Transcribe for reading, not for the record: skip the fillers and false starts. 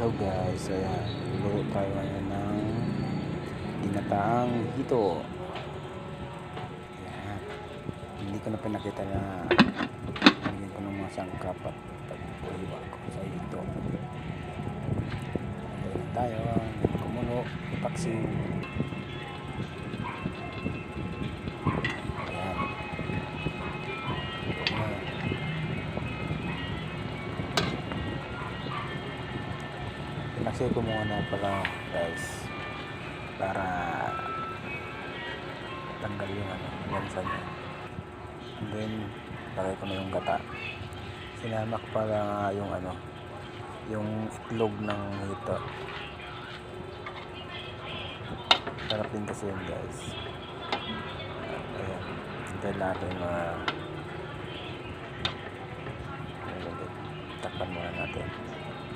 Hello guys, ayan, luluto tayo ngayon ng ginataang hito. Ayan, hindi ko na pinakita na nilagyan ko ng mga sangkap at pag-uliwa ko sa hito. Ayan tayo, hindi kumulo, paksing. Ayan, ito na. Pinaksay ko muna pala guys para tanggal yung lansa niya. And then lagay ko na yung gata. Sinama ko pala nga yung itlog ng hito. Sarap din kasi yun guys. Ayan, hintayin natin takpan muna natin.